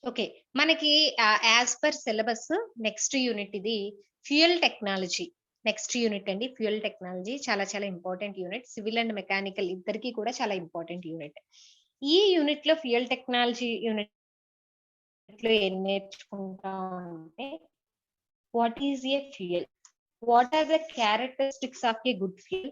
Okay. మనకి as per syllabus next unit ఇది fuel technology. Next unit అండి fuel technology. చాలా చాలా important unit. Civil and mechanical ఇద్దరికీ కూడా చాలా ఇంపార్టెంట్ యూనిట్. ఈ యూనిట్‌లో ఫ్యూయల్ టెక్నాలజీ యూనిట్‌లో ఏం నేర్చుకుంటామంటే what is a fuel? What are the characteristics of a good fuel?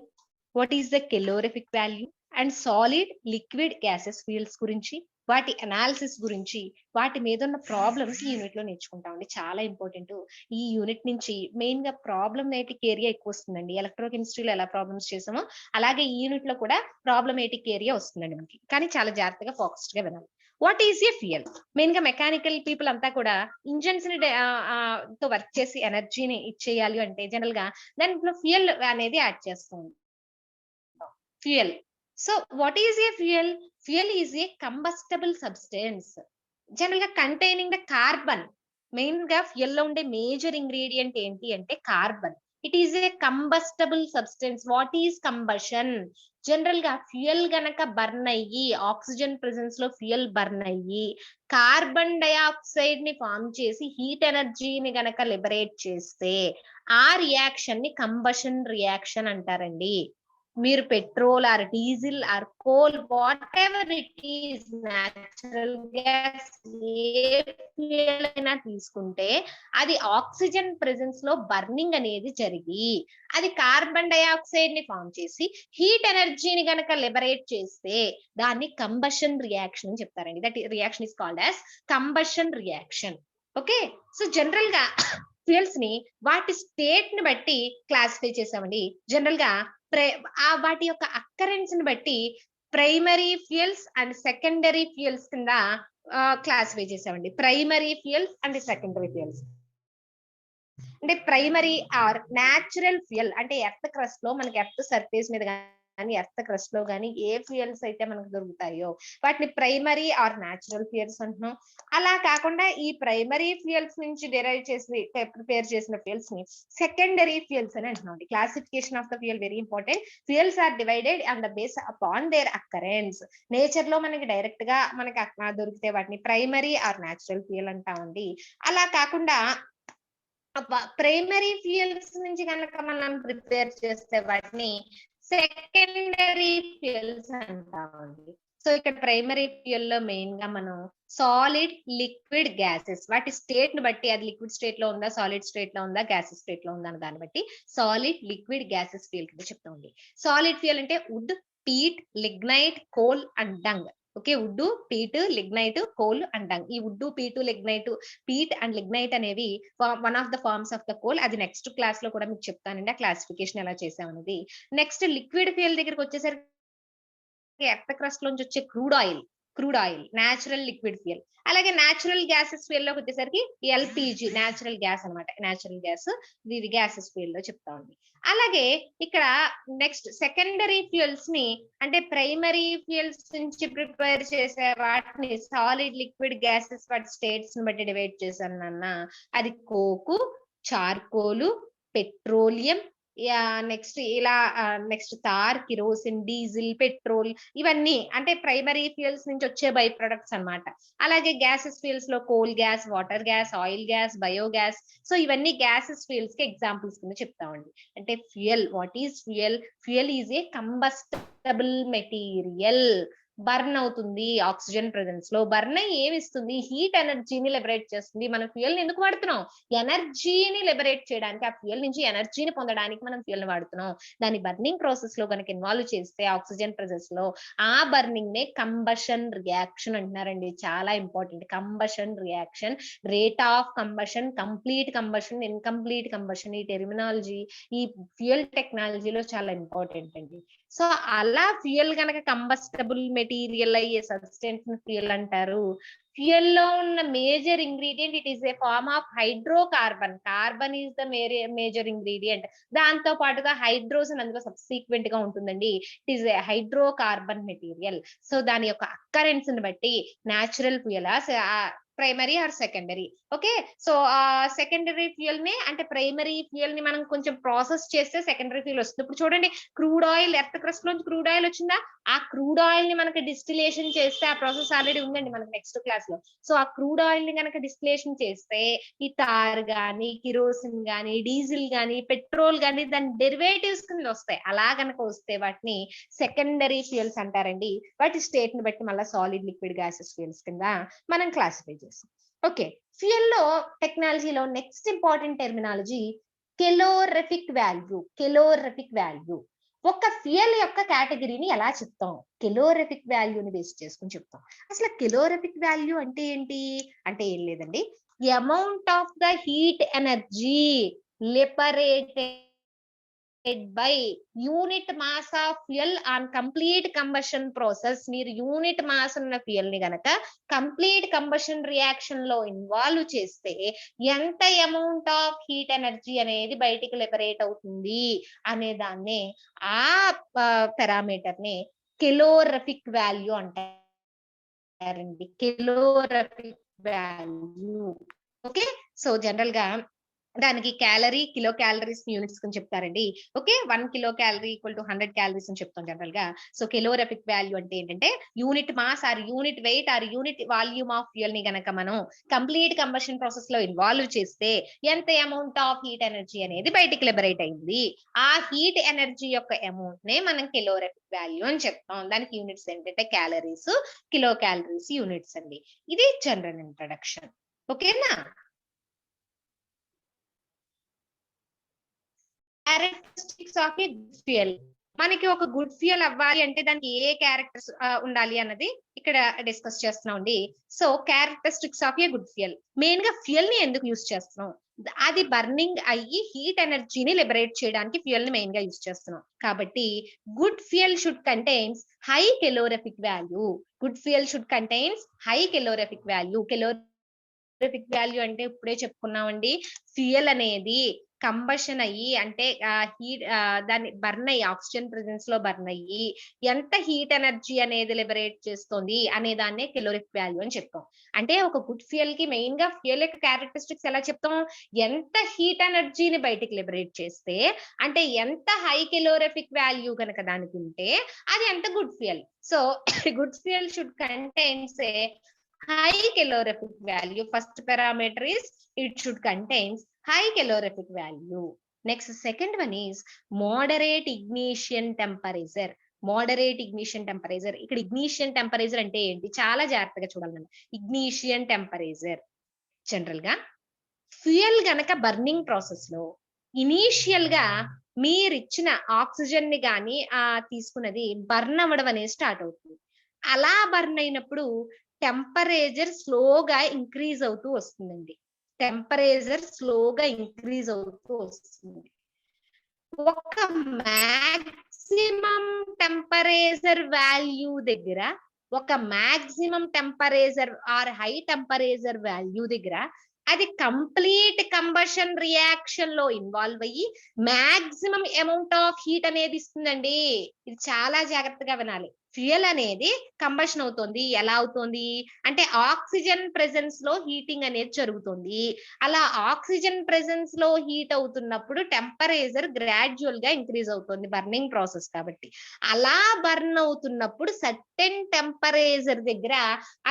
What is the calorific value? And solid, liquid gases fuels గురించి, వాటి అనాలిసిస్ గురించి, వాటి మీద ఉన్న ప్రాబ్లమ్స్ ఈ యూనిట్ లో నేర్చుకుంటామండి. చాలా ఇంపార్టెంట్. ఈ యూనిట్ నుంచి మెయిన్ గా ప్రాబ్లమేటిక్ ఏరియా ఎక్కువ వస్తుందండి. ఎలక్ట్రోకెమిస్ట్రీలో ఎలా ప్రాబ్లమ్స్ చేసామో అలాగే ఈ యూనిట్ లో కూడా ప్రాబ్లమేటిక్ ఏరియా వస్తుందండి మనకి. కానీ చాలా జాగ్రత్తగా ఫోకస్డ్ గా వినాలి. What is a fuel? Main గా మెకానికల్ పీపుల్ అంతా కూడా ఇంజన్స్ ని తో వర్క్ చేసి ఎనర్జీని ఇచ్చేయాలి అంటే జనరల్ గా దాంట్లో ఫ్యూయల్ అనేది యాడ్ చేస్తాం. Fuel. So what is a fuel? Fuel is a combustible substance general గా కంటైనింగ్ ద కార్బన్. మెయిన్ గా ఫ్యూయల్ లో ఉండే మేజర్ ఇంగ్రీడియంట్ ఏంటి అంటే carbon. It is A combustible substance. What is combustion? General గా fuel గనక burn అయ్యి oxygen presence లో ఫ్యూయల్ బర్న్ అయ్యి కార్బన్ డయాక్సైడ్ ని ఫామ్ చేసి హీట్ ఎనర్జీని గనక లిబరేట్ చేస్తే ఆ రియాక్షన్ ని కంబషన్ రియాక్షన్ అంటారండి. మీరు petrol or diesel or coal whatever it is natural gas ఏ ఫ్యూయల్ అయినా తీసుకుంటే అది ఆక్సిజన్ ప్రెసెన్స్ లో బర్నింగ్ అనేది జరిగి అది కార్బన్ డయాక్సైడ్ ని ఫామ్ చేసి హీట్ ఎనర్జీని గనక లిబరేట్ చేస్తే దాన్ని కంబషన్ రియాక్షన్ అని చెప్తారండి. That reaction is called as combustion reaction. Okay. So general గా ఫ్యూయల్స్ ని వాటి స్టేట్ ని బట్టి క్లాసిఫై చేసామండి. జనరల్ గా వాటి యొక్క అక్కరెన్స్ ని బట్టి primary fuels and secondary fuels కింద క్లాసిఫై చేసామండి. Primary fuels and secondary fuels అంటే ప్రైమరీ ఆర్ న్యాచురల్ ఫ్యూయల్ అంటే ఎర్త్ క్రస్ట్ లో మనకి ఎర్త్ సర్ఫేస్ మీద కానీ ఎర్త్ క్రస్ట్ లో కానీ ఏ ఫ్యూయల్స్ అయితే మనకు దొరుకుతాయో వాటిని ప్రైమరీ ఆర్ న్యాచురల్ ఫ్యూయల్స్ అంటున్నాం. అలా కాకుండా ఈ ప్రైమరీ ఫ్యూయల్స్ నుంచి డిరైవ్ చేసి ప్రిపేర్ చేసిన ఫ్యూయల్స్ ని సెకండరీ ఫ్యూయల్స్ అని అంటున్నాం. Classification of the fuel very important. Fuels are divided on the base upon their occurrence. Nature లో మనకి డైరెక్ట్ గా మనకి దొరికితే వాటిని ప్రైమరీ ఆర్ న్యాచురల్ ఫ్యూయల్ అంటామండి. అలా కాకుండా ప్రైమరీ ఫ్యూయల్స్ నుంచి కనుక మనం ప్రిపేర్ చేస్తే వాటిని సెకండరీ ఫ్యూయల్స్ అంటామండి. సో ఇక్కడ ప్రైమరీ ఫ్యూయల్ లో మెయిన్ గా మనం సాలిడ్, లిక్విడ్ గ్యాసెస్ వాటి స్టేట్ ని బట్టి అది లిక్విడ్ స్టేట్ లో ఉందా, సాలిడ్ స్టేట్ లో ఉందా, గ్యాసెస్ స్టేట్ లో ఉందా అని దాన్ని బట్టి సాలిడ్, లిక్విడ్ గ్యాసెస్ ఫ్యూయల్ కింద చెప్తామండి. సాలిడ్ ఫ్యూయల్ అంటే wood, peat, lignite, coal and dung. Okay. Wood, peat, lignite, coal and dung. ఈ wood, peat, lignite, peat and lignite అనేవి one of the forms of the coal. అది next class లో కూడా మీకు చెప్తానండి ఆ క్లాసిఫికేషన్ ఎలా చేసామనేది. నెక్స్ట్ లిక్విడ్ ఫ్యూయల్ దగ్గరికి వచ్చేసరికి ఎర్త్ క్రస్ట్ లోంచి వచ్చే crude oil natural liquid fuel. అలాగే న్యాచురల్ గ్యాసెస్ ఫ్యూయల్ లోకి వచ్చేసరికి ఎల్పిజి న్యాచురల్ గ్యాస్ అనమాట. న్యాచురల్ గ్యాస్ ఇది గ్యాసెస్ ఫ్యూయల్ లో చెప్తామండి. అలాగే ఇక్కడ నెక్స్ట్ సెకండరీ ఫ్యూయల్స్ ని అంటే ప్రైమరీ ఫ్యూయల్స్ నుంచి ప్రిపేర్ చేసే వాటిని సాలిడ్, లిక్విడ్ గ్యాసెస్ వాటి స్టేట్స్ ని బట్టి డివైడ్ చేశాను నాన్న. అది కోకు, చార్కోలు, పెట్రోలియం, నెక్స్ట్ ఇలా నెక్స్ట్ తార్, కిరోసిన్, డీజిల్, పెట్రోల్ ఇవన్నీ అంటే ప్రైమరీ ఫ్యూయల్స్ నుంచి వచ్చే బై ప్రొడక్ట్స్ అన్నమాట. అలాగే గ్యాసెస్ ఫ్యూయల్స్ లో coal gas, water gas, oil gas, biogas. So ఇవన్నీ గ్యాసెస్ ఫ్యూయల్స్ కి ఎగ్జాంపుల్స్ కింద చెప్తామండి. అంటే fuel, what is fuel? Fuel is a combustible material. Burn అవుతుంది ఆక్సిజన్ ప్రెసెన్స్ లో. బర్న్ అయ్యి ఏమిస్తుంది? హీట్ ఎనర్జీని లిబరేట్ చేస్తుంది. మనం ఫ్యూయల్ ని ఎందుకు వాడుతున్నాం? ఎనర్జీని లిబరేట్ చేయడానికి, ఆ ఫ్యూయల్ నుంచి ఎనర్జీని పొందడానికి మనం ఫ్యూయల్ ని వాడుతున్నాం. దాని బర్నింగ్ ప్రాసెస్ లో కనుక ఇన్వాల్వ్ చేస్తే ఆక్సిజన్ ప్రెసెన్స్ లో ఆ బర్నింగ్ నే కంబషన్ రియాక్షన్ అంటున్నారండి. చాలా important. Combustion reaction, rate of combustion, complete combustion, incomplete combustion, ఈ టెర్మినాలజీ ఈ ఫ్యూయల్ టెక్నాలజీలో చాలా ఇంపార్టెంట్ అండి. సో అలా ఫ్యూయల్ గనక కంబస్టబుల్ మెటీరియల్ అయ్యే సబ్స్టెన్స్ ని ఫ్యూయల్ అంటారు. ఫ్యూయల్ లో ఉన్న major ingredient it is a form of hydrocarbon. Carbon is the major ingredient. దాంతో పాటుగా హైడ్రోజన్ అందులో సబ్సీక్వెంట్ గా ఉంటుందండి. It is a hydrocarbon material. So దాని యొక్క అక్కరెన్స్ ని బట్టి natural fuel primary are secondary. Okay. So secondary fuel ని అంటే ప్రైమరీ ఫ్యూయల్ ని మనం కొంచెం ప్రాసెస్ చేస్తే సెకండరీ ఫ్యూయల్ వస్తుంది. ఇప్పుడు చూడండి క్రూడ్ ఆయిల్, ఎర్త్ క్రస్ట్ లోంచి క్రూడ్ ఆయిల్ వచ్చిందా? ఆ క్రూడ్ ఆయిల్ ని మనకి డిస్టిలేషన్ చేస్తే ఆ ప్రాసెస్ ఆల్రెడీ ఉందండి మనకి నెక్స్ట్ క్లాస్ క్లాస్ లో. సో ఆ క్రూడ్ ఆయిల్ ని కనుక డిస్టిలేషన్ చేస్తే ఈ తార్ గాని, కిరోసిన్ గాని, డీజిల్ గాని, పెట్రోల్ గాని దాని డెరివేటివ్స్ కింద వస్తాయి. అలా గనక వస్తే వాటిని సెకండరీ ఫ్యూయల్స్ అంటారండి. వాటి స్టేట్ ని బట్టి మళ్ళీ సాలిడ్, లిక్విడ్, గ్యాసెస్ ఫ్యూయల్స్ కింద మనం క్లాసిఫై చేస్తాం. ఓకే, ఫ్యూయల్ లో టెక్నాలజీలో next important terminology calorific value. Calorific value ఒక ఫ్యూయల్ యొక్క కేటగిరీని ఎలా చెప్తాం? కెలోరిఫిక్ వాల్యూని బేస్ చేసుకుని చెప్తాం. అసలు కెలోరిఫిక్ వాల్యూ అంటే ఏంటి అంటే ఏం లేదండి, amount of the heat energy liberated by unit mass of fuel on complete combustion process. మీరు యూనిట్ మాస్ ఉన్న ఫ్యూయల్ ని గనక కంప్లీట్ కంబషన్ రియాక్షన్ లో ఇన్వాల్వ్ చేస్తే ఎంత అమౌంట్ ఆఫ్ హీట్ ఎనర్జీ అనేది బయటికి లిబరేట్ అవుతుంది అనే దాన్ని, ఆ పారామీటర్ ని కెలోరిఫిక్ వాల్యూ అంటారండి. Calorific value. Okay, so general గా దానికి క్యాలరీ, కిలో క్యాలరీస్ యూనిట్స్ అని చెప్తారండి. Okay, 1 kilo calorie equal to 100 calories అని చెప్తాం జనరల్ గా. సో కెలోరిఫిక్ వాల్యూ అంటే ఏంటంటే unit mass or unit weight or unit volume of fuel ని గనక మనం కంప్లీట్ కంబషన్ ప్రాసెస్ లో ఇన్వాల్వ్ చేస్తే ఎంత అమౌంట్ ఆఫ్ హీట్ ఎనర్జీ అనేది బయటికి లిబరేట్ అయింది, ఆ హీట్ ఎనర్జీ యొక్క అమౌంట్ నే మనం కెలోరిఫిక్ వాల్యూ అని చెప్తాం. దానికి యూనిట్స్ ఏంటంటే క్యాలరీస్, కిలో క్యాలరీస్ యూనిట్స్ అండి. ఇది జనరల్ ఇంట్రడక్షన్. ఓకేనా? Characteristics of a good fuel. మనకి ఒక గుడ్ ఫ్యూయల్ అవ్వాలి అంటే దానికి ఏ క్యారెక్టర్స్ ఉండాలి అన్నది ఇక్కడ డిస్కస్ చేస్తున్నాం అండి. So characteristics of a good fuel, main గా ఫ్యూయల్ ని ఎందుకు యూజ్ చేస్తున్నాం? అది బర్నింగ్ అయ్యి హీట్ ఎనర్జీని లిబరేట్ చేయడానికి ఫ్యూయల్ ని మెయిన్ గా యూజ్ చేస్తున్నాం. కాబట్టి good fuel should contains high calorific value. Good fuel should contains high calorific value. Calorific value అంటే ఇప్పుడే చెప్పుకున్నామండి, ఫ్యూయల్ అనేది కంబషన్ అయ్యి అంటే హీట్ దాన్ని బర్న్ అయ్యి ఆక్సిజన్ ప్రెసెన్స్ లో బర్న్ అయ్యి ఎంత హీట్ ఎనర్జీ అనేది లిబరేట్ చేస్తుంది అనే దాన్నే కెలోరిఫిక్ వాల్యూ అని చెప్తాం. అంటే ఒక గుడ్ ఫ్యూయల్ కి మెయిన్ గా ఫ్యూయల్ యొక్క క్యారెక్టరిస్టిక్స్ ఎలా చెప్తాం? ఎంత హీట్ ఎనర్జీని బయటికి లిబరేట్ చేస్తే, అంటే ఎంత హై కెలోరిఫిక్ వాల్యూ కనుక దానికి ఉంటే అది ఎంత good fuel. So good fuel should contains A high calorific value. First parameter is it should contains high calorific value. Next, second one is moderate ignition temperature. Moderate ignition temperature. ఇక్కడ ignition temperature అంటే ఏంటి చాలా జాగ్రత్తగా చూడాలి. Ignition temperature general గా fuel గనక burning process లో initial గా మీరు ఇచ్చిన ఆక్సిజన్ ని గాని తీసుకున్నది బర్న్ అవ్వడం అనేది స్టార్ట్ అవుతుంది. అలా బర్న్ అయినప్పుడు టెంపరేచర్ స్లోగా ఇంక్రీజ్ అవుతూ వస్తుందండి. టెంపరేచర్ స్లోగా ఇంక్రీజ్ అవుతూ వస్తుంది. ఒక మాక్సిమం టెంపరేచర్ వాల్యూ దగ్గర, ఒక maximum temperature or high temperature value దగ్గర అది కంప్లీట్ కంబషన్ రియాక్షన్ లో ఇన్వాల్వ్ అయ్యి మాక్సిమం అమౌంట్ ఆఫ్ హీట్ అనేది ఇస్తుందండి. ఇది చాలా జాగ్రత్తగా వినాలి. ఫ్యూయల్ అనేది కంబషన్ అవుతుంది. ఎలా అవుతుంది అంటే ఆక్సిజన్ ప్రెసెన్స్ లో హీటింగ్ అనేది జరుగుతుంది. అలా ఆక్సిజన్ ప్రెసెన్స్ లో హీట్ అవుతున్నప్పుడు టెంపరేచర్ గ్రాడ్యువల్ గా ఇంక్రీజ్ అవుతుంది బర్నింగ్ ప్రాసెస్ కాబట్టి. అలా బర్న్ అవుతున్నప్పుడు సర్టెన్ టెంపరేచర్ దగ్గర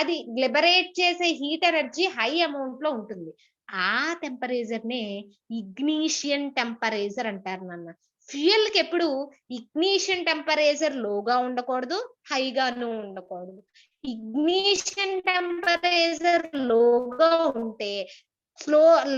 అది లిబరేట్ చేసే హీట్ ఎనర్జీ హై అమౌంట్ లో ఉంటుంది. ఆ టెంపరేచర్ నే ఇగ్నిషన్ టెంపరేచర్ అంటారు నాన్న. ఫ్యూయల్ కి ఎప్పుడు ఇగ్నిషన్ టెంపరేచర్ లోగా ఉండకూడదు, హైగాను ఉండకూడదు. ఇగ్నిషన్ టెంపరేచర్ లోగా ఉంటే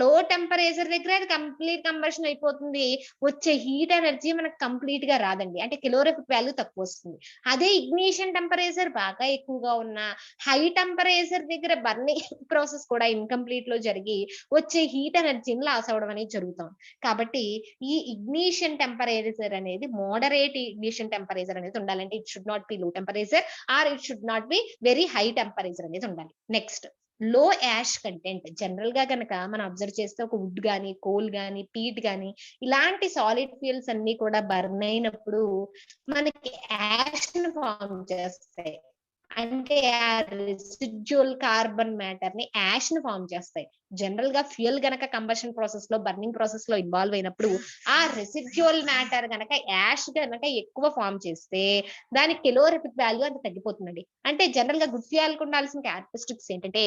లో టెంపరేచర్ దగ్గర అది కంప్లీట్ కంబషన్ అయిపోతుంది. వచ్చే హీట్ ఎనర్జీ మనకు కంప్లీట్ గా రాదండి, అంటే కెలోరిఫిక్ వాల్యూ తక్కువ వస్తుంది. అదే ఇగ్నిషన్ టెంపరేచర్ బాగా ఎక్కువగా ఉన్న హై టెంపరేచర్ దగ్గర బర్నింగ్ ప్రాసెస్ కూడా ఇన్కంప్లీట్ లో జరిగి వచ్చే హీట్ ఎనర్జీని లాస్ అవడం అనేది జరుగుతాం. కాబట్టి ఈ ఇగ్నిషన్ టెంపరేచర్ అనేది మోడరేట్ ఇగ్నిషన్ టెంపరేచర్ అనేది ఉండాలంటే it should not be low temperature or it should not be very high temperature అనేది ఉండాలి. నెక్స్ట్, లో యాష్ కంటెంట్. జనరల్ గా కనుక మనం అబ్జర్వ్ చేస్తే ఒక వుడ్ గాని, కోల్ గాని, పీట్ గాని ఇలాంటి సాలిడ్ ఫ్యూయల్స్ అన్ని కూడా బర్న్ అయినప్పుడు మనకి యాష్ ని ఫార్మ్ చేస్తాయి. అంటే ఆ రెసిడ్యువల్ కార్బన్ మ్యాటర్ ని యాష్ ని ఫామ్ చేస్తాయి. జనరల్ గా ఫ్యూయల్ గనక కంబషన్ ప్రాసెస్ లో, బర్నింగ్ ప్రాసెస్ లో ఇన్వాల్వ్ అయినప్పుడు ఆ రెసిడ్యువల్ మ్యాటర్ గనక యాష్ గనక ఎక్కువ ఫామ్ చేస్తే దాని కెలోరిఫిక్ వాల్యూ అంత తగ్గిపోతుందండి. అంటే జనరల్ గా గుడ్ ఫ్యూయల్ కు ఉండాల్సిన క్యారెక్టరిస్టిక్స్ ఏంటంటే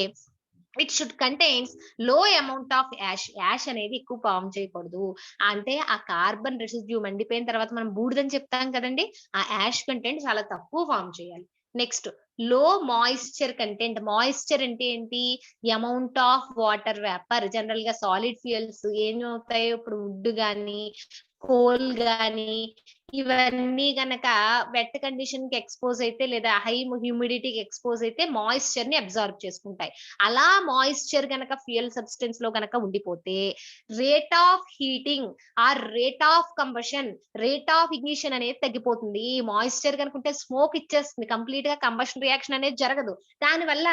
ఇట్ షుడ్ కంటైన్స్ లో అమౌంట్ ఆఫ్ యాష్. యాష్ అనేది ఎక్కువ ఫామ్ చేయకూడదు. అంటే ఆ కార్బన్ రెసిడ్యూ మండిపోయిన తర్వాత మనం బూడిదని చెప్తాం కదండి, ఆ యాష్ కంటెంట్ చాలా తక్కువ ఫామ్ చేయాలి. నెక్స్ట్ లో మాయిశ్చర్ కంటెంట్. మాయిశ్చర్ అంటే ఏంటి? Amount of water vapour. General గా సాలిడ్ ఫ్యూయల్స్ ఏమవుతాయి, ఇప్పుడు వుడ్ గాని కోల్ గాని ఇవన్నీ గనక వెట్ కండిషన్ కి ఎక్స్పోజ్ అయితే లేదా హై హ్యూమిడిటీకి ఎక్స్పోజ్ అయితే మాయిశ్చర్ ని అబ్జార్బ్ చేసుకుంటాయి. అలా మాయిశ్చర్ గనక ఫ్యూయల్ సబ్స్టెన్స్ లో గనక ఉండిపోతే rate of heating or rate of combustion, rate of ignition అనేది తగ్గిపోతుంది. ఈ మాయిశ్చర్ కనుకుంటే స్మోక్ ఇచ్చేస్తుంది, కంప్లీట్ గా కంబషన్ రియాక్షన్ అనేది జరగదు. దానివల్ల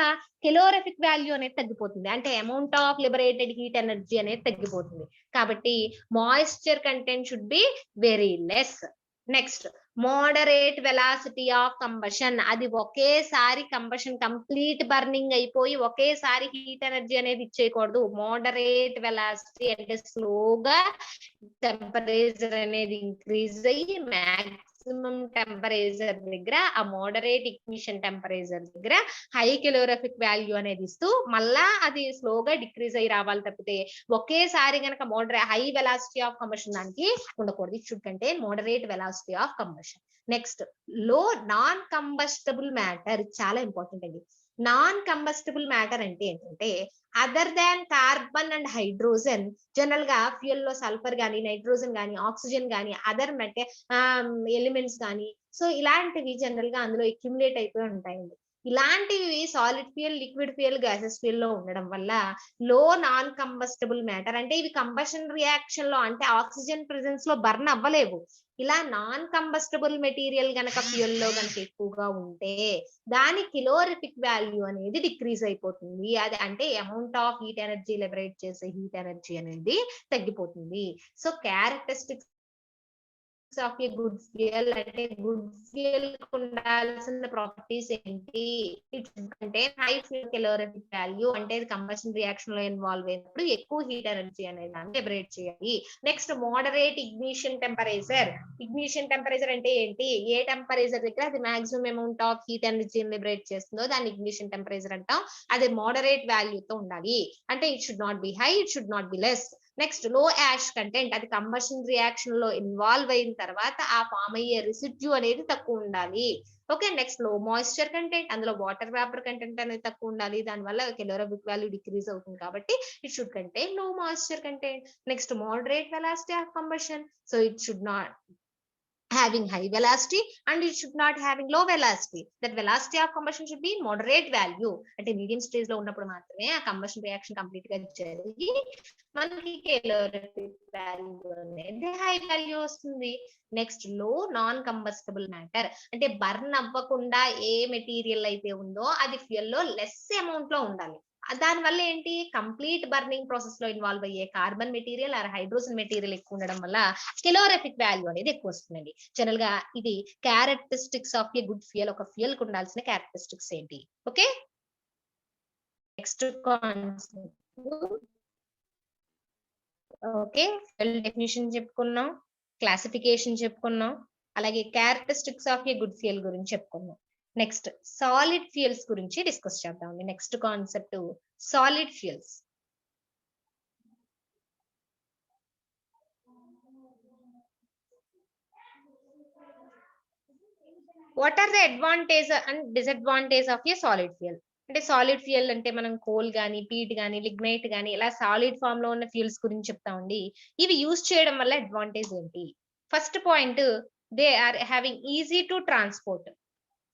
కెలోరిఫిక్ వాల్యూ అనేది తగ్గిపోతుంది. అంటే amount of liberated heat energy అనేది తగ్గిపోతుంది. కాబట్టి moisture content should be very less. Next moderate velocity of combustion. అది ఒకేసారి కంబషన్ కంప్లీట్ బర్నింగ్ అయిపోయి ఒకేసారి హీట్ ఎనర్జీ అనేది ఇచ్చేయకూడదు. మోడరేట్ వెలాసిటీ అంటే స్లోగా టెంపరేచర్ అనేది ఇంక్రీజ్ అయ్యి మాక్సిమం టెంపరేచర్ దగ్గర, ఆ మోడరేట్ ఇగ్నిషన్ టెంపరేచర్ దగ్గర హై కెలోరిఫిక్ వాల్యూ అనేది ఇస్తూ మళ్ళా అది స్లోగా డిక్రీజ్ అయ్యి రావాలి తప్పితే ఒకేసారి గనక హై వెలాసిటీ ఆఫ్ కంబషన్ దానికి ఉండకూడదు. It should contain moderate velocity of combustion. Next లో నాన్ కంబస్టబుల్ మ్యాటర్. చాలా ఇంపార్టెంట్ అండి. నాన్ కంబస్టబుల్ మ్యాటర్ అంటే ఏంటంటే other than carbon and hydrogen. General గా ఫ్యూయల్ లో సల్ఫర్ గానీ, నైట్రోజన్ గానీ, ఆక్సిజన్ గానీ, అదర్ ఎలిమెంట్స్ గానీ, సో ఇలాంటివి జనరల్ గా అందులో అక్యుములేట్ అయిపోయి ఉంటాయండి. ఇలాంటివి solid fuel, liquid fuel, gases fuel లో ఉండడం వల్ల లో నాన్ కంబస్టబుల్ మ్యాటర్. అంటే ఇవి కంబషన్ రియాక్షన్ లో అంటే ఆక్సిజన్ ప్రెసెన్స్ లో బర్న్ అవ్వలేవు. ఇలా నాన్ కంబస్టబుల్ మెటీరియల్ గనక ఫ్యూయల్ లో గనక ఎక్కువగా ఉంటే దాని కిలోరిఫిక్ వాల్యూ అనేది డిక్రీజ్ అయిపోతుంది. అది అంటే amount of heat energy liberate చేసే హీట్ ఎనర్జీ అనేది తగ్గిపోతుంది. So characteristics of a good fuel అంటే గుడ్ ఫ్యూయల్ ఉండాల్సిన ప్రాపర్టీస్ ఏంటి? ఇట్ అంటే హై ఫ్యూయల్ కెలోరిఫిక్ వాల్యూ, అంటే ఇది కంబషన్ రియాక్షన్ లో ఇన్వాల్వ్ అయినప్పుడు ఎక్కువ హీట్ ఎనర్జీ అనేది దాన్ని లిబరేట్ చేయాలి. Next moderate ignition temperature. Ignition temperature అంటే ఏంటి? ఏ టెంపరేచర్ దగ్గర అది మాక్సిమం అమౌంట్ ఆఫ్ హీట్ ఎనర్జీని లిబరేట్ చేస్తుందో దాన్ని ఇగ్నిషన్ టెంపరేచర్ అంటాం. అది మోడరేట్ వాల్యూతో ఉండాలి. అంటే it should not B high, it should not be less. Next లో యాష్ కంటెంట్. అది కంబషన్ రియాక్షన్ లో ఇన్వాల్వ్ అయిన తర్వాత ఆ ఫామ్ అయ్యే రెసిడ్యూ అనేది తక్కువ ఉండాలి. ఓకే. నెక్స్ట్ లో మాయిశ్చర్ కంటెంట్. అందులో వాటర్ వేపర్ కంటెంట్ అనేది తక్కువ ఉండాలి. దానివల్ల కెలోరిఫిక్ వాల్యూ డిక్రీజ్ అవుతుంది కాబట్టి ఇట్ షుడ్ కంటైన్ లో moisture content. Next moderate velocity of combustion. So it should not having high velocity and it should not having low velocity. That velocity of combustion should be moderate value. అంటే medium stage లో ఉన్నప్పుడు మాత్రమే ఆ combustion reaction complete గా జరిగి మనకి calorific value అనేది high value వస్తుంది. నెక్స్ట్ లో నాన్ కంబస్టబుల్ మ్యాటర్. అంటే బర్న్ అవ్వకుండా ఏ మెటీరియల్ అయితే ఉందో అది ఫ్యూయల్ లో లెస్ అమౌంట్ లో ఉండాలి. దాని వల్ల ఏంటి? కంప్లీట్ బర్నింగ్ ప్రాసెస్ లో ఇన్వాల్వ్ అయ్యే carbon material or hydrogen material ఎక్కువ ఉండడం వల్ల కెలోరిఫిక్ వాల్యూ అనేది ఎక్కువ వస్తుందండి. జనరల్ గా ఇది characteristics of a good fuel. ఒక ఫ్యూయల్ కు ఉండాల్సిన క్యారెక్టరిస్టిక్స్ ఏంటి? Okay. Next concept. Okay, fuel definition చెప్పుకున్నాం, క్లాసిఫికేషన్ చెప్పుకున్నాం, అలాగే characteristics of a good fuel గురించి చెప్పుకున్నాం. నెక్స్ట్ సాలిడ్ ఫ్యూయల్స్ గురించి డిస్కస్ చేద్దామండి. Next concept solid fuels. What are the advantage and disadvantage of a solid fuel? అంటే solid fuel అంటే మనం కోల్ గానీ, పీట్ గానీ, లిగ్నైట్ గానీ ఇలా సాలిడ్ ఫామ్ లో ఉన్న ఫ్యూయల్స్ గురించి చెప్తామండి. ఇవి యూజ్ చేయడం వల్ల అడ్వాంటేజ్ ఏంటి? First point, they are having easy to transport.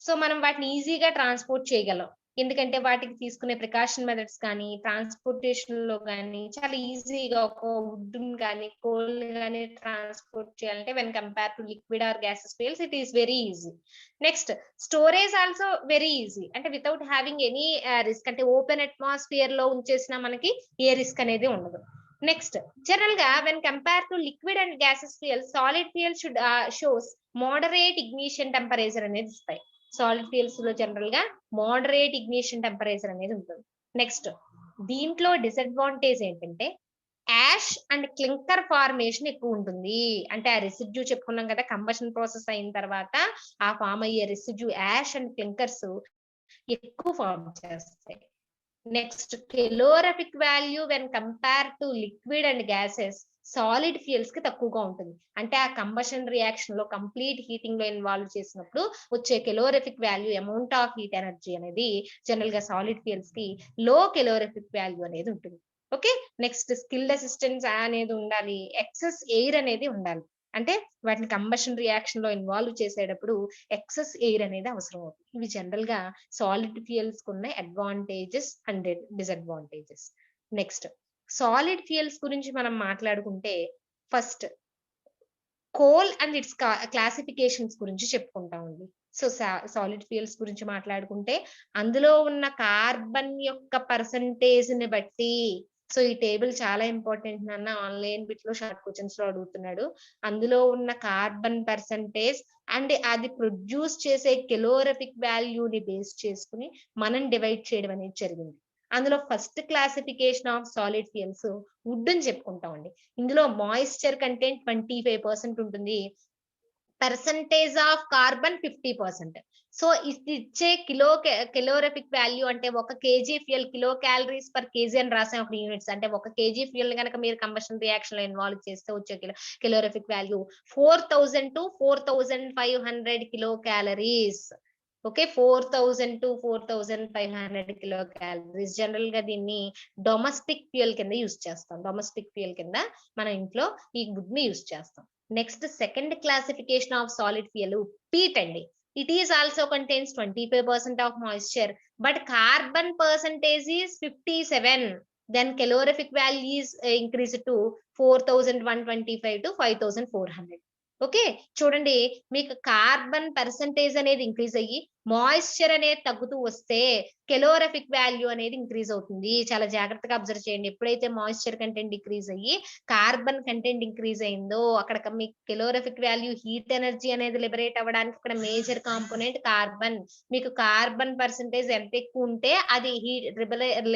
So మనం వాటిని ఈజీగా ట్రాన్స్పోర్ట్ చేయగలం. ఎందుకంటే వాటికి తీసుకునే ప్రికాషన్ మెథడ్స్ కానీ, ట్రాన్స్పోర్టేషన్ లో కానీ చాలా ఈజీగా ఒక వుడ్ కానీ, కోల్ కానీ ట్రాన్స్పోర్ట్ చేయాలంటే when compare to liquid are gases fuels it is very easy. Next storage also very easy. అంటే వితౌట్ హ్యావింగ్ ఎనీ రిస్క్. అంటే ఓపెన్ అట్మాస్ఫియర్ లో ఉంచేసిన మనకి ఏ రిస్క్ అనేది ఉండదు. నెక్స్ట్ జనరల్ గా when compare to liquid and gases fuel, solid fuel should shows moderate ignition temperature అనేది ఇస్తాయి. Solid fuels లో జనరల్ గా మోడరేట్ ఇగ్నిషన్ టెంపరేచర్ అనేది ఉంటుంది. నెక్స్ట్ దీంట్లో డిసడ్వాంటేజ్ ఏంటంటే యాష్ అండ్ క్లింకర్ ఫార్మేషన్ ఎక్కువ ఉంటుంది. అంటే ఆ రెసిడ్యూ చెప్పుకున్నాం కదా, కంబషన్ ప్రాసెస్ అయిన తర్వాత ఆ ఫామ్ అయ్యే రెసిడ్యూ యాష్ అండ్ క్లింకర్స్ ఎక్కువ ఫార్మ్ చేస్తాయి. Next calorific value when compare to liquid and gases solid fuels కి తక్కువగా ఉంటుంది. అంటే ఆ కంబషన్ రియాక్షన్ లో కంప్లీట్ హీటింగ్ లో ఇన్వాల్వ్ చేసినప్పుడు వచ్చే calorific value, amount of heat energy అనేది జనరల్ గా సాలిడ్ ఫ్యూయల్స్ కి లో కెలోరఫిక్ వాల్యూ అనేది ఉంటుంది. ఓకే, నెక్స్ట్ స్కిల్డ్ అసిస్టెన్స్ అనేది ఉండాలి, ఎక్సెస్ ఎయిర్ అనేది ఉండాలి. అంటే వాటిని కంబషన్ రియాక్షన్ లో ఇన్వాల్వ్ చేసేటప్పుడు ఎక్సెస్ ఎయిర్ అనేది అవసరం అవుతుంది. ఇవి జనరల్ గా సాలిడ్ ఫ్యూయల్స్ ఉన్న advantages and disadvantages. Next solid fuels గురించి మనం మాట్లాడుకుంటే first coal and it's classifications గురించి చెప్పుకుంటామండి. సో సాలిడ్ ఫ్యూయల్స్ గురించి మాట్లాడుకుంటే అందులో ఉన్న కార్బన్ యొక్క పర్సంటేజ్ ని బట్టి, సో ఈ టేబుల్ చాలా ఇంపార్టెంట్ నాన్న, ఆన్లైన్ బిట్ లో షార్ట్ క్వశ్చన్స్ లో అడుగుతున్నాడు. అందులో ఉన్న కార్బన్ పర్సంటేజ్ అండ్ అది ప్రొడ్యూస్ చేసే కెలోరఫిక్ వాల్యూని బేస్ చేసుకుని మనం డివైడ్ చేయడం అనేది జరిగింది. అందులో first classification of solid fuels wood అని చెప్పుకుంటామండి. ఇందులో మాయిశ్చర్ కంటెంట్ 25% ఉంటుంది, పర్సంటేజ్ ఆఫ్ కార్బన్ 50%. సో ఇది ఇచ్చే కెలోరఫిక్ వాల్యూ అంటే 1 kg fuel kilo calories per KG అని రాసాం ఒక యూనిట్స్. అంటే 1 kg ఫ్యూయల్ కనుక మీరు కంబషన్ రియాక్షన్ లో ఇన్వాల్వ్ చేస్తే వచ్చే calorific value 4000 to 4500 kilo calories. Okay, 4000 to 4500 kilo calories. General గా దీన్ని డొమెస్టిక్ ఫ్యూయల్ కింద యూజ్ చేస్తాం. డొమెస్టిక్ ఫ్యూయల్ కింద మన ఇంట్లో ఈ వుడ్ ని యూజ్ చేస్తాం. Next second classification of solid fuel peat అండి. It is also contains 25% of moisture, but carbon percentage is 57. Then calorific value is increased to 4125 to 5400. Okay, చూడండి మీకు కార్బన్ పర్సంటేజ్ అనేది ఇంక్రీజ్ అయ్యి మాయిశ్చర్ అనేది తగ్గుతూ వస్తే కెలోరఫిక్ వాల్యూ అనేది ఇంక్రీజ్ అవుతుంది. చాలా జాగ్రత్తగా అబ్జర్వ్ చేయండి. ఎప్పుడైతే మాయిశ్చర్ కంటెంట్ డిక్రీజ్ అయ్యి కార్బన్ కంటెంట్ ఇంక్రీజ్ అయిందో అక్కడ మీకు కెలోరఫిక్ వాల్యూ, హీట్ ఎనర్జీ అనేది లిబరేట్ అవ్వడానికి ఇక్కడ మేజర్ కాంపోనెంట్ కార్బన్. మీకు కార్బన్ పర్సంటేజ్ ఎంత ఎక్కువ ఉంటే అది హీట్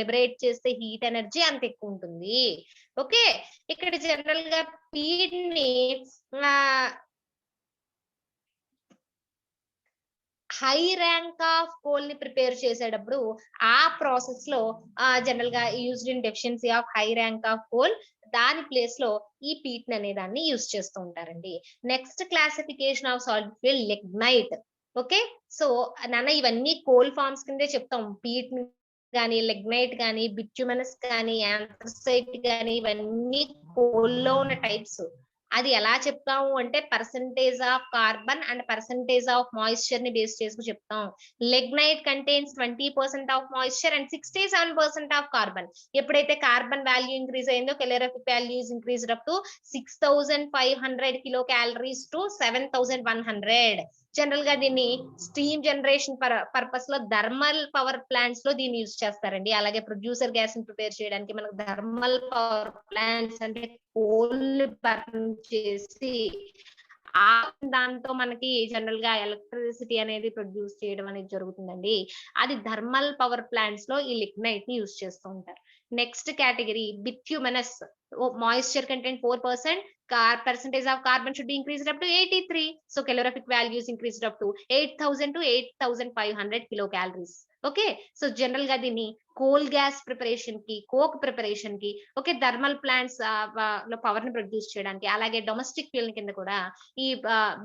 లిబరేట్ చేస్తే హీట్ ఎనర్జీ అంత ఎక్కువ ఉంటుంది. ఓకే, ఇక్కడ జనరల్ గా పీట్ ని హై ర్యాంక్ ఆఫ్ కోల్ ని ప్రిపేర్ చేసేటప్పుడు ఆ ప్రాసెస్ లో జనరల్ గా used in deficiency of high rank of coal, దాని ప్లేస్ లో ఈ పీట్ అనే దాన్ని యూజ్ చేస్తూ ఉంటారండి. Next classification of solid fuel lignite. Okay, so నాన్న ఇవన్నీ కోల్ ఫార్మ్స్ కిందే చెప్తాం. పీట్ కానీ, లిగ్నైట్ కానీ, బిట్యుమినస్ కానీ, యాంథ్రసైట్ కానీ, ఇవన్నీ కోల్ లో ఉన్న టైప్స్. అది ఎలా చెప్తాము అంటే percentage of carbon and percentage of moisture ని బేస్ చేసుకుని చెప్తాం. Lignite contains 20% of moisture and 67% of carbon. ఎప్పుడైతే కార్బన్ వాల్యూ ఇంక్రీజ్ అయిందో calorific value is increased up to 6500 kilo calories to 7100. General గా దీన్ని స్టీమ్ జనరేషన్ పర్పస్ లో thermal power plants లో దీన్ని యూజ్ చేస్తారండి. అలాగే ప్రొడ్యూసర్ గ్యాస్ ని ప్రిపేర్ చేయడానికి మనకు థర్మల్ పవర్ ప్లాంట్స్ అంటే కోల్ బర్న్ చేసి ఆ దాంతో మనకి జనరల్ గా ఎలక్ట్రిసిటీ అనేది ప్రొడ్యూస్ చేయడం అనేది జరుగుతుందండి. అది థర్మల్ పవర్ ప్లాంట్స్ లో ఈ లిగ్నైట్ ని యూజ్ చేస్తూ ఉంటారు. Next category bituminous. Moisture content 4%, percentage of carbon should be increased up to 83. So calorific value is increased up to 8000 to 8500 kilocalories. Okay, so general గా దీన్ని కోల్ గ్యాస్ ప్రిపరేషన్ కి, coke preparation కి, okay, thermal plants లో power ని produce చేయడానికి, అలాగే domestic fuel కింద కూడా ఈ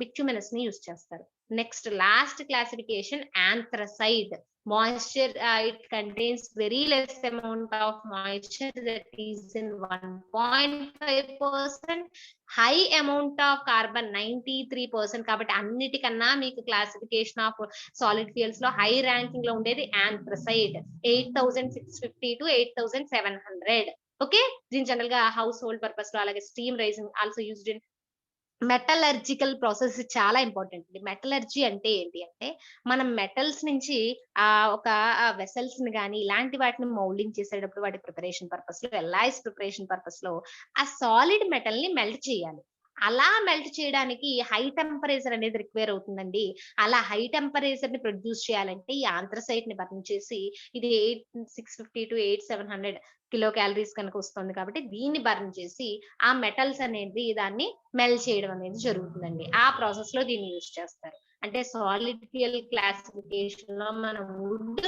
బిట్యుమినస్ ని యూజ్ చేస్తారు. Next last classification anthracite. Moisture, it contains very less amount of moisture, that is in 1.5%, high amount of carbon 93%. కాబట్టి అన్నిటికన్నా మీకు క్లాసిఫికేషన్ ఆఫ్ సాలిడ్ ఫ్యూయల్స్ లో హై ర్యాంకింగ్ లో ఉండేది యాంథ్రసైట్, 8650 to 8700. ఓకే, దీని జనరల్ గా హౌస్ హోల్డ్ పర్పస్ లో, అలాగే steam raising also used in metallurgical process. చాలా ఇంపార్టెంట్ అండి. మెటలర్జీ అంటే ఏంటి అంటే మనం మెటల్స్ నుంచి ఒక వెసల్స్ ని కానీ ఇలాంటి వాటిని మౌల్డింగ్ చేసేటప్పుడు వాటి ప్రిపరేషన్ పర్పస్ లో, ఎల్ఐస్ ప్రిపరేషన్ పర్పస్ లో ఆ సాలిడ్ మెటల్ ని మెల్ట్ చేయాలి. అలా మెల్ట్ చేయడానికి హై టెంపరేచర్ అనేది రిక్వైర్ అవుతుందండి. అలా హై టెంపరేచర్‌ని ప్రొడ్యూస్ చేయాలంటే ఈ ఆంథ్రసైట్‌ని బర్న్ చేసి ఇది 650-700 కిలో క్యాలరీస్ కనుక వస్తుంది కాబట్టి దీన్ని బర్న్ చేసి ఆ మెటల్స్ అనేది దాన్ని మెల్ట్ చేయడం అనేది జరుగుతుందండి. ఆ ప్రాసెస్‌లో దీన్ని యూజ్ చేస్తారు. అంటే సాలిడ్ ఫ్యూయల్ క్లాసిఫికేషన్‌లో మనం wood,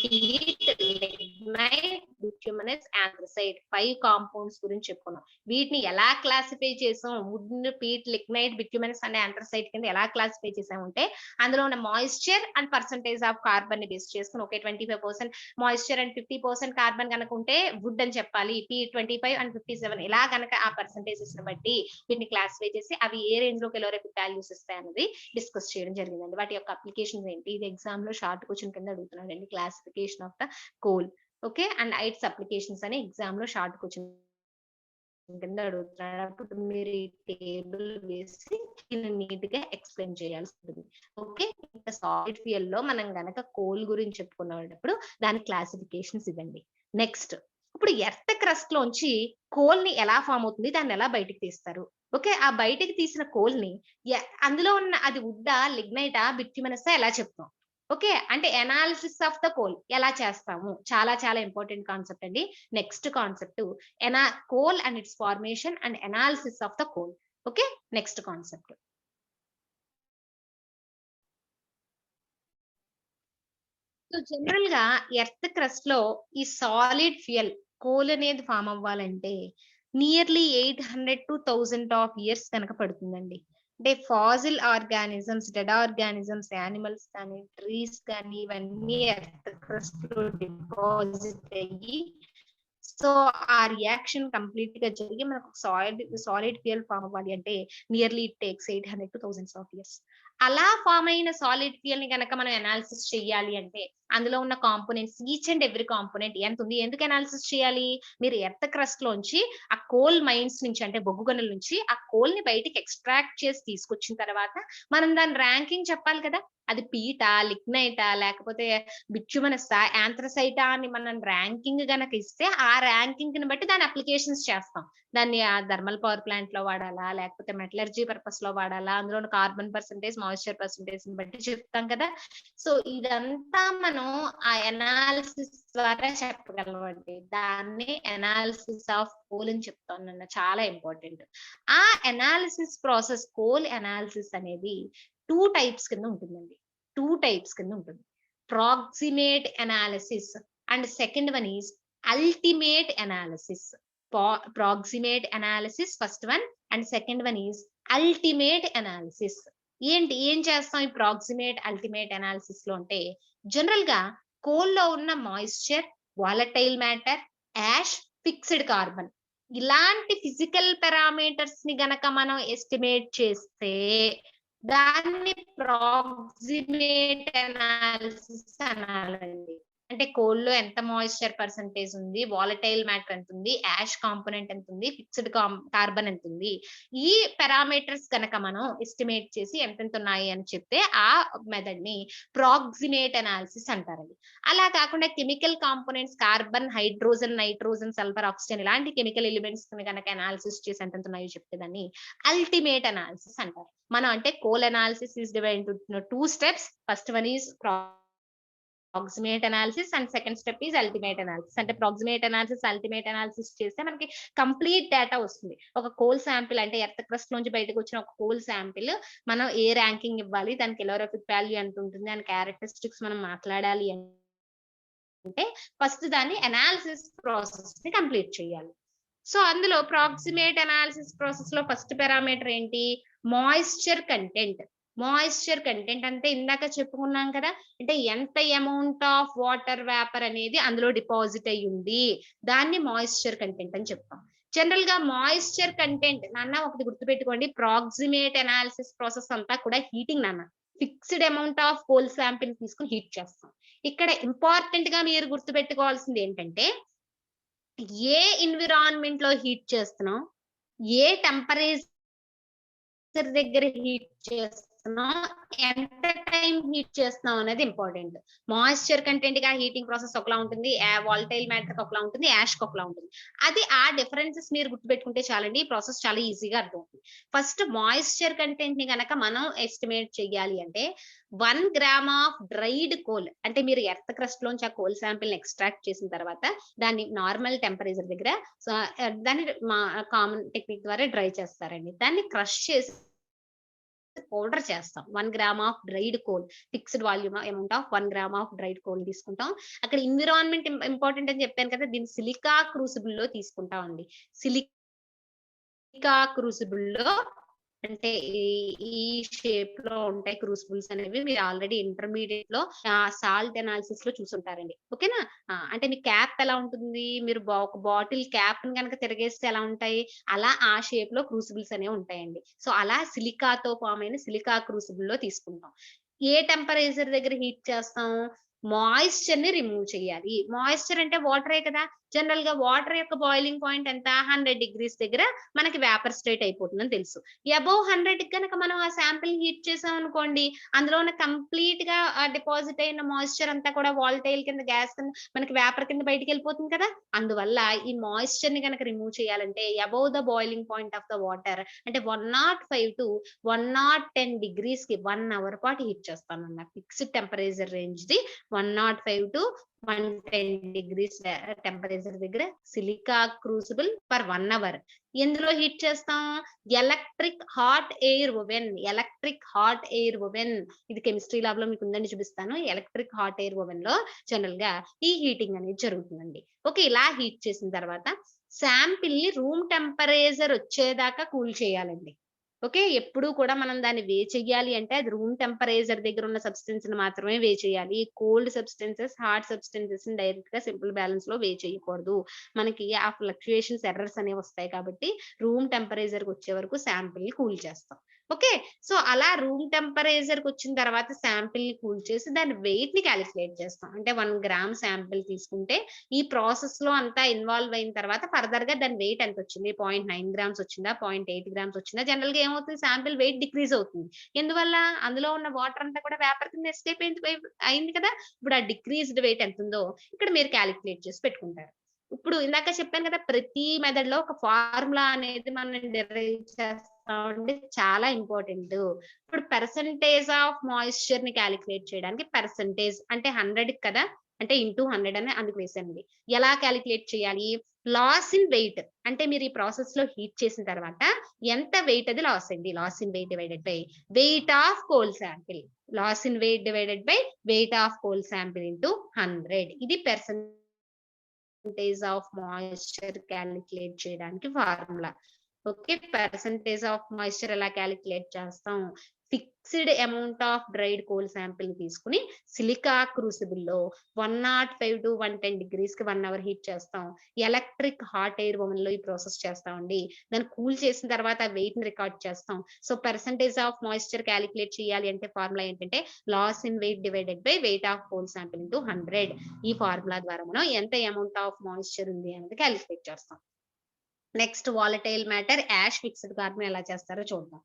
peat, lignite, bituminous, anthracite 5 compounds గురించి చెప్పుకున్నాం. వీటిని ఎలా క్లాసిఫై చేసాం? Wood, peat, lignite, bituminous and anthracite కింద ఎలా క్లాసిఫై చేసామంటే అందులో ఉన్న మాయిశ్చర్ అండ్ పర్సెంటేజ్ ఆఫ్ కార్బన్‌ని బేస్ చేసుకొని ఓకే 25% మాయిశ్చర్ అండ్ 50% కార్బన్ గనక ఉంటే వుడ్ అని చెప్పాలి. 25 అండ్ 57 ఇలా గనక ఆ పర్సెంటేజెస్‌ని బట్టి వీటిని క్లాసిఫై చేసి అవి ఏ రేంజ్‌లో కెలోరిఫిక్ వాల్యూస్ ఇస్తాయన్నది డిస్కస్ చేయడం జరిగిందండి. వాటి యొక్క అప్లికేషన్స్ ఏంటి? ఇది ఎగ్జామ్‌లో షార్ట్ క్వెషన్ కింద అడుగుతున్నాడండి. Classification of the coal. Okay. And its applications అని ఎగ్జామ్‌లో షార్ట్ క్వెషన్ కింద అడుగుతున్నాడు. అప్పుడు మీరు ఈ టేబుల్ వేసి దీన్ని నీట్‌గా ఎక్స్‌ప్లెయిన్ చేయాల్సి ఉంటుంది. ఓకే. ఇంకా సాలిడ్ ఫ్యూయల్‌లో మనం గనక కోల్ గురించి చెప్పుకునేటప్పుడు దాని క్లాసిఫికేషన్స్ ఇవండి. నెక్స్ట్ ఇప్పుడు ఎర్త్ క్రస్ట్‌లోంచి కోల్‌ని ఎలా ఫార్మ్ అవుతుంది? దాన్ని ఎలా బయటికి తీస్తారు? ఓకే. ఆ బయటికి తీసిన కోల్‌ని అందులో ఉన్న అది వుడ్డా? లిగ్నైటా? బిట్యుమినస్సా? ఎలా చెప్తాం? ఓకే. అంటే అనాలిసిస్ ఆఫ్ ద కోల్ ఎలా చేస్తాము? చాలా చాలా ఇంపార్టెంట్ కాన్సెప్ట్ అండి. Next concept coal and its formation and analysis of the coal. Okay. Next concept. So general గా ఎర్త్ క్రస్ట్ లో ఈ సాలిడ్ ఫ్యూయల్ కోల్ అనేది ఫామ్ అవ్వాలంటే నియర్లీ 800 టు 1000 ఆఫ్ ఇయర్స్ కనుక పడుతుందండి. అంటే fossil organisms, dead organisms, animals కానీ, trees కానీ ఇవన్నీ ఎర్త్ క్రస్ట్ లో డిపాజిట్ అయ్యి సో ఆ రియాక్షన్ కంప్లీట్ గా జరిగి మనకు సాలిడ్ ఫ్యూయల్ ఫామ్ అవ్వాలి అంటే nearly it takes 800 to thousands of years. అలా ఫామ్ అయిన సాలిడ్ ఫ్యూయల్ ని గనక మనం అనాలిసిస్ చేయాలి అంటే అందులో ఉన్న components each and every component ఎంత ఉంది? ఎందుకు అనాలిసిస్ చేయాలి? మీరు ఎర్త్ క్రస్ట్ లోంచి ఆ కోల్ మైన్స్ నుంచి అంటే బొగ్గు గనుల నుంచి ఆ కోల్ ని బయటికి ఎక్స్ట్రాక్ట్ చేసి తీసుకొచ్చిన తర్వాత మనం దాని ర్యాంకింగ్ చెప్పాలి కదా! అది పీటా, లిగ్నైటా లేకపోతే బిట్యుమినస్సా, యాంథ్రసైటా అని మనం ర్యాంకింగ్ గనక ఇస్తే, ఆ ర్యాంకింగ్‌ని బట్టి దాని అప్లికేషన్స్ చేస్తాం. దాన్ని థర్మల్ పవర్ ప్లాంట్‌లో వాడాలా? లేకపోతే మెటలర్జీ పర్పస్‌లో వాడాలా? అందులో ఉన్న కార్బన్ పర్సెంటేజ్, మాయిశ్చర్ పర్సెంటేజ్‌ని బట్టి చెప్తాం కదా! సో, ఇదంతా మనం ఆ అనాలిసిస్ ద్వారా చెప్పగలమండి. దాన్ని అనాలిసిస్ ఆఫ్ కోల్ అని చెప్తానన్న చాలా ఇంపార్టెంట్. ఆ అనాలిసిస్ ప్రాసెస్ కోల్ అనాలిసిస్ అనేది 2 టైప్స్ కింద ఉంటుందండి. 2 టైప్స్ కింద ఉంటుంది. Proximate analysis and second one is ultimate analysis. Proximate analysis first one and second one is ultimate analysis. ఏం చేస్తాం ఈ ప్రాక్సిమేట్, అల్టిమేట్ అనాలిసిస్ లో అంటే జనరల్ గా కోల్ లో ఉన్న moisture, volatile matter, ash, fixed carbon ఇలాంటి ఫిజికల్ పారామీటర్స్ ని గనక మనం ఎస్టిమేట్ చేస్తే దాన్ని ప్రాక్సిమేట్ అనాలిసిస్ అనాలండి. అంటే కోల్‌లో ఎంత మాయిశ్చర్ పర్సెంటేజ్ ఉంది, వాలటైల్ మ్యాటర్ ఎంతుంది, యాష్ కాంపోనెంట్ ఎంతుంది, ఫిక్స్డ్ కార్బన్ ఎంతుంది. ఈ పారామీటర్స్ గనక మనం ఎస్టిమేట్ చేసి ఎంతెంతున్నాయి అని చెప్తే ఆ మెథడ్‌ని ప్రాక్సిమేట్ అనాలిసిస్ అంటారండి. అలా కాకుండా chemical components carbon, hydrogen, nitrogen, sulphur, oxygen ఇలాంటి కెమికల్ ఎలిమెంట్స్‌ని గనక అనాలిసిస్ చేసి ఎంతెంతున్నాయో చెప్తే దాన్ని అల్టిమేట్ అనాలిసిస్ అంటారు. మనం అంటే coal analysis is divided into 2 steps. First one is proximate analysis and second step is ultimate analysis. అంటే ప్రాక్సిమేట్ అనాలిసిస్, అల్టిమేట్ అనాలిసిస్ చేస్తే మనకి కంప్లీట్ డేటా వస్తుంది. ఒక కోల్ శాంపిల్ అంటే ఎర్త్ క్రస్ట్ నుంచి బయటకు వచ్చిన ఒక కోల్ శాంపిల్ మనం ఏ ర్యాంకింగ్ ఇవ్వాలి, దాని కెలోరిఫిక్ వాల్యూ ఎంత ఉంటుంది, దాని క్యారెక్టరిస్టిక్స్ మనం మాట్లాడాలి అంటే ఫస్ట్ దాన్ని అనాలిసిస్ ప్రాసెస్ ని కంప్లీట్ చేయాలి. సో అందులో ప్రాక్సిమేట్ అనాలిసిస్ ప్రాసెస్ లో ఫస్ట్ పారామీటర్ ఏంటి? Moisture content. మాయిశ్చర్ కంటెంట్ అంటే ఇందాక చెప్పుకున్నాం కదా! అంటే ఎంత అమౌంట్ ఆఫ్ వాటర్ వేపర్ అనేది అందులో డిపాజిట్ అయ్యి ఉంది. దాన్ని మాయిశ్చర్ కంటెంట్ అని చెప్తాం. జనరల్ గా మాయిశ్చర్ కంటెంట్ నాన్న ఒకటి గుర్తుపెట్టుకోండి. ప్రాక్సిమేట్ అనాలిసిస్ ప్రాసెస్ అంతా కూడా హీటింగ్ నాన్న. Fixed amount of coal sample తీసుకొని హీట్ చేస్తాం. ఇక్కడ ఇంపార్టెంట్ గా మీరు గుర్తుపెట్టుకోవాల్సింది ఏంటంటే ఏ ఎన్విరాన్మెంట్ లో హీట్ చేస్తున్నాం, ఏ టెంపరేచర్ దగ్గర హీట్ చేస్తున్నాం, ఎంత టైం టైం హీట్ చేస్తున్నాం అనేది ఇంపార్టెంట్. మాయిశ్చర్ కంటెంట్ గా హీటింగ్ ప్రాసెస్ ఒకలా ఉంటుంది, వాలటైల్ మ్యాటర్ ఒకలా ఉంటుంది, యాష్ ఒకలా ఉంటుంది. అది ఆ డిఫరెన్సెస్ మీరు గుర్తుపెట్టుకుంటే చాలండి, ఈ ప్రాసెస్ చాలా ఈజీగా అర్థమవుతుంది. ఫస్ట్ మాయిశ్చర్ కంటెంట్ ని గనక మనం ఎస్టిమేట్ చెయ్యాలి అంటే 1 గ్రామ్ ఆఫ్ డ్రైడ్ కోల్, అంటే మీరు ఎర్త్ క్రస్ట్ లోంచి ఆ కోల్ శాంపిల్ ని ఎక్స్ట్రాక్ట్ చేసిన తర్వాత దాన్ని నార్మల్ టెంపరేచర్ దగ్గర దాన్ని కామన్ టెక్నిక్ ద్వారా డ్రై చేస్తారండి. దాన్ని క్రష్ చేసి పౌడర్ చేస్తాం. 1 gram of dried coal, fixed volume amount of 1 gram of dried coal తీసుకుంటాం. అక్కడ ఎన్విరాన్మెంట్ ఇంపార్టెంట్ అని చెప్పాను కదా! దీన్ని సిలికా క్రూసిబుల్ లో తీసుకుంటామండి. సిలికా క్రూసిబుల్ లో, అంటే ఈ ఈ షేప్ లో ఉంటాయి క్రూసిబుల్స్ అనేవి. మీరు ఆల్రెడీ ఇంటర్మీడియేట్ లో సాల్ట్ అనాలిసిస్ లో చూసుంటారండి. ఓకేనా? అంటే మీ క్యాప్ ఎలా ఉంటుంది, మీరు ఒక బాటిల్ క్యాప్ ని గనక తిరగేస్తే ఎలా ఉంటాయి, అలా ఆ షేప్ లో క్రూసిబుల్స్ అనేవి ఉంటాయండి. సో అలా సిలికాతో ఫామ్ అయిన సిలికా క్రూసిబుల్ లో తీసుకుంటాం. ఏ టెంపరేచర్ దగ్గర హీట్ చేస్తాం? మాయిశ్చర్ ని రిమూవ్ చేయాలి. మాయిశ్చర్ అంటే వాటరే కదా! జనరల్ గా వాటర్ యొక్క బాయిలింగ్ పాయింట్ ఎంత? 100 డిగ్రీస్ దగ్గర మనకి వేపర్ స్టేట్ అయిపోతుందని తెలుసు. అబోవ్ 100 గనక మనం ఆ శాంపిల్ హీట్ చేసామనుకోండి, అందులో ఉన్న కంప్లీట్ గా డిపాజిట్ అయిన మాయిశ్చర్ అంతా కూడా వాలటైల్ కింద, గ్యాస్ కింద, మనకి వేపర్ కింద బయటికెళ్ళిపోతుంది కదా! అందువల్ల ఈ మాయిశ్చర్ ని గనక రిమూవ్ చేయాలంటే above the boiling point of the water, అంటే 105 టు 110 డిగ్రీస్ కి 1 అవర్ పాటు హీట్ చేస్తామన్నమాట. Fixed temperature range the 105 to 110 degrees temperature దగ్గర సిలికా క్రూసిబుల్ ఫర్ 1 అవర్. ఎందులో హీట్ చేస్తాం? Electric hot air oven. Electric hot air oven, ఇది chemistry lab లో మీకు ఉందని చూపిస్తాను. ఎలక్ట్రిక్ హాట్ ఎయిర్ ఓవెన్ లో జనరల్ గా ఈ హీటింగ్ అనేది జరుగుతుందండి. ఓకే, ఇలా హీట్ చేసిన తర్వాత శాంపిల్ ని రూమ్ టెంపరేచర్ వచ్చేదాకా కూల్ చేయాలండి. ఓకే, ఎప్పుడు కూడా మనం దాన్ని చెయ్యాలి అంటే అది రూమ్ టెంపరేచర్ దగ్గర ఉన్న సబ్స్టెన్స్ ని మాత్రమే చేయాలి. కోల్డ్ సబ్స్టెన్సెస్, హాట్ సబ్స్టెన్సెస్ ని డైరెక్ట్ గా సింపుల్ బ్యాలెన్స్ లో చేయకూడదు. మనకి ఆ ఫ్లక్చుయేషన్స్, ఎర్రర్స్ అనేవి వస్తాయి కాబట్టి రూమ్ టెంపరేచర్ కి వచ్చే వరకు శాంపిల్ ని కూల్ చేస్తాం. ఓకే, సో అలా రూమ్ టెంపరేచర్ కి వచ్చిన తర్వాత శాంపిల్ ని కూల్ చేసి దాని వెయిట్ ని క్యాలిక్యులేట్ చేస్తాం. అంటే 1 గ్రామ్ శాంపిల్ తీసుకుంటే ఈ ప్రాసెస్ లో అంతా ఇన్వాల్వ్ అయిన తర్వాత ఫర్దర్ గా దాని వెయిట్ ఎంత వచ్చింది, 0.9 గ్రామ్స్ వచ్చిందా, 0.8 గ్రామ్స్ వచ్చిందా, జనరల్ గా ఏమవుతుంది, శాంపిల్ వెయిట్ డిక్రీజ్ అవుతుంది. ఎందువల్ల? అందులో ఉన్న వాటర్ అంతా కూడా వేపర్ కింద ఎస్కేప్ అయింది కదా! ఇప్పుడు ఆ డిక్రీజ్డ్ వెయిట్ ఎంత ఉందో ఇక్కడ మీరు క్యాలిక్యులేట్ చేసి పెట్టుకుంటారు. ఇప్పుడు ఇందాక చెప్పాను కదా, ప్రతి మెథడ్ లో ఒక ఫార్ములా అనేది మనం డిరైవ్ చేస్తామంటే చాలా ఇంపార్టెంట్. ఇప్పుడు పర్సెంటేజ్ ఆఫ్ మాయిశ్చర్ ని క్యాలిక్యులేట్ చేయడానికి పర్సెంటేజ్ అంటే 100 కదా, అంటే ఇంటూ 100 అని అందుకు వేసానండి. ఎలా క్యాలిక్యులేట్ చేయాలి? లాస్ ఇన్ వెయిట్, అంటే మీరు ఈ ప్రాసెస్ లో హీట్ చేసిన తర్వాత ఎంత వెయిట్ అది లాస్ అయింది. Loss in weight divided by weight of coal sample. Loss in weight divided by weight of coal sample into 100. ఇది పర్సెంటేజ్ ఆఫ్ మాయిశ్చర్ క్యాలిక్యులేట్ చేయడానికి formula. Okay, percentage of moisture ఎలా calculate చేస్తాం? Fixed amount of dried coal sample తీసుకుని silica crucible లో 105 to 110 degrees కి 1 hour heat చేస్తాం. Electric hot air oven లో ఈ ప్రాసెస్ చేస్తామండి. దాన్ని కూల్ చేసిన తర్వాత వెయిట్ ని రికార్డ్ చేస్తాం. So percentage of moisture calculate చేయాలి అంటే ఫార్ములా ఏంటంటే loss in weight divided by weight of coal sample into 100. ఈ ఫార్ములా ద్వారా మనం ఎంత అమౌంట్ ఆఫ్ మాయిశ్చర్ ఉంది అనేది క్యాలిక్యులేట్ చేస్తాం. Next volatile matter, ash, fixed carbon ఎలా చేస్తారో చూద్దాం.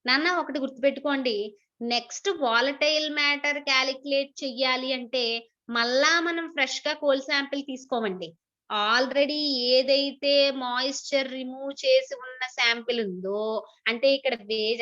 నాన్న ఒకటి గుర్తుపెట్టుకోండి, నెక్స్ట్ వాలటైల్ మ్యాటర్ క్యాలిక్యులేట్ చెయ్యాలి అంటే మళ్ళా మనం ఫ్రెష్ గా కోల్ శాంపిల్ తీసుకోమండి. ఆల్రెడీ ఏదైతే మాయిశ్చర్ రిమూవ్ చేసి ఉన్న శాంపిల్ ఉందో, అంటే ఇక్కడ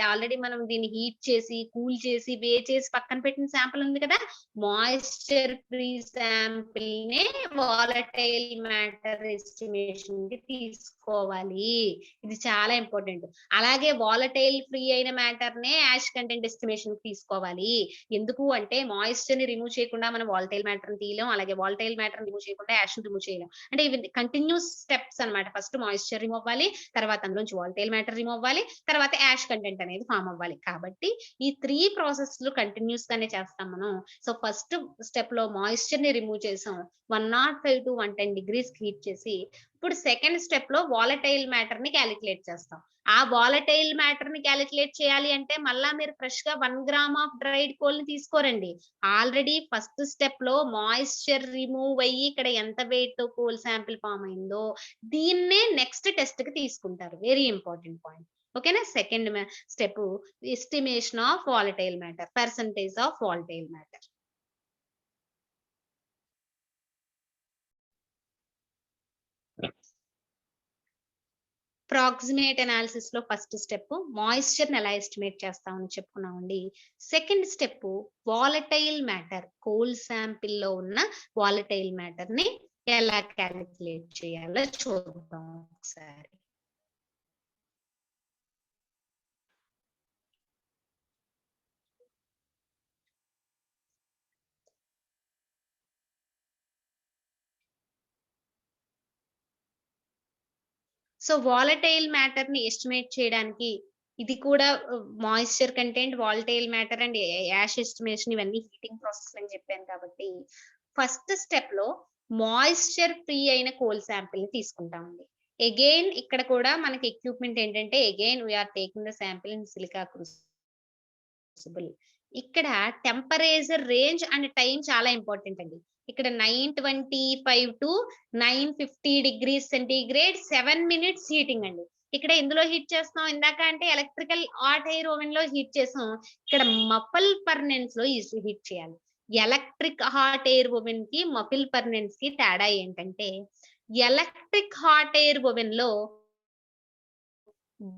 ఆల్రెడీ మనం దీన్ని హీట్ చేసి, కూల్ చేసి, చేసి పక్కన పెట్టిన శాంపిల్ ఉంది కదా, మాయిశ్చర్ ఫ్రీ శాంపిల్ నే వాలటైల్ మ్యాటర్ ఎస్టిమేషన్ కి తీసుకోవాలి. ఇది చాలా ఇంపార్టెంట్. అలాగే వాలటైల్ ఫ్రీ అయిన మ్యాటర్ నే యాష్ కంటెంట్ ఎస్టిమేషన్ కి తీసుకోవాలి. ఎందుకు అంటే మాయిశ్చర్ ని రిమూవ్ చేయకుండా మనం వాలటైల్ మ్యాటర్ ని తీయలేం, అలాగే వాలటైల్ మ్యాటర్ రిమూవ్ చేయకుండా యాష్ ని రిమూవ్ చేయలేం. అంటే ఇవి కంటిన్యూస్ స్టెప్స్ అన్నమాట. ఫస్ట్ మాయిశ్చర్ రిమూవ్ అవ్వాలి, తర్వాత అందులోంచి వాలటైల్ మ్యాటర్ రిమూవ్ అవ్వాలి, తర్వాత యాష్ కంటెంట్ అనేది ఫామ్ అవ్వాలి. కాబట్టి ఈ 3 ప్రాసెస్లు కంటిన్యూస్ గానే చేస్తాం మనం. సో ఫస్ట్ స్టెప్ లో మాయిశ్చర్ ని రిమూవ్ చేసాం, 105 టు 110 డిగ్రీస్ హీట్ చేసి, ఇప్పుడు సెకండ్ స్టెప్ లో వాలటైల్ మ్యాటర్ ని క్యాలిక్యులేట్ చేస్తాం. ఆ వాలటైల్ మ్యాటర్ ని క్యాలిక్యులేట్ చేయాలి అంటే మళ్ళా మీరు ఫ్రెష్ గా 1 గ్రామ్ ఆఫ్ డ్రైడ్ కోల్ ని తీసుకోరండి. ఆల్రెడీ ఫస్ట్ స్టెప్ లో మాయిశ్చర్ రిమూవ్ అయ్యి ఇక్కడ ఎంత వెయిట్ తో కోల్ శాంపిల్ ఫామ్ అయిందో దీన్నే నెక్స్ట్ టెస్ట్ కి తీసుకుంటారు. Very important point. ఓకేనా. Second step estimation of volatile matter, percentage of volatile matter. Proximate analysis లో ఫస్ట్ స్టెప్ మాయిశ్చర్ ఎలా ఎస్టిమేట్ చేస్తామని చెప్పుకున్నామండి. Second step volatile matter, coal sample లో ఉన్న వాలటైల్ మ్యాటర్ ని ఎలా క్యాలిక్యులేట్ చేయాలో చూద్దాం ఒకసారి. సో వాలటైల్ మ్యాటర్ ని ఎస్టిమేట్ చేయడానికి ఇది కూడా moisture content, volatile matter and ash estimation ఇవన్నీ హీటింగ్ ప్రాసెస్ అని చెప్పాను కాబట్టి ఫస్ట్ స్టెప్ లో మాయిశ్చర్ ఫ్రీ అయిన కోల్ శాంపిల్ ని తీసుకుంటామండి. అగైన్ ఇక్కడ కూడా మనకి ఎక్విప్మెంట్ ఏంటంటే again we are taking the sample in silica crucible. ఇక్కడ టెంపరేచర్ రేంజ్ అండ్ టైం చాలా ఇంపార్టెంట్ అండి. ఇక్కడ 925 to 950 degrees centigrade 7 minutes heating అండి. ఇక్కడ ఎందులో హీట్ చేస్తున్నాం, ఇందాక అంటే ఎలక్ట్రికల్ హాట్ ఎయిర్ ఓవెన్ లో హీట్ చేసాం, ఇక్కడ మఫల్ ఫర్నెన్స్ లో హీట్ చేయాలి. ఎలక్ట్రిక్ హాట్ ఎయిర్ ఓవెన్ కి మఫిల్ ఫర్నెన్స్ కి తేడా ఏంటంటే ఎలక్ట్రిక్ హాట్ ఎయిర్ ఓవెన్ లో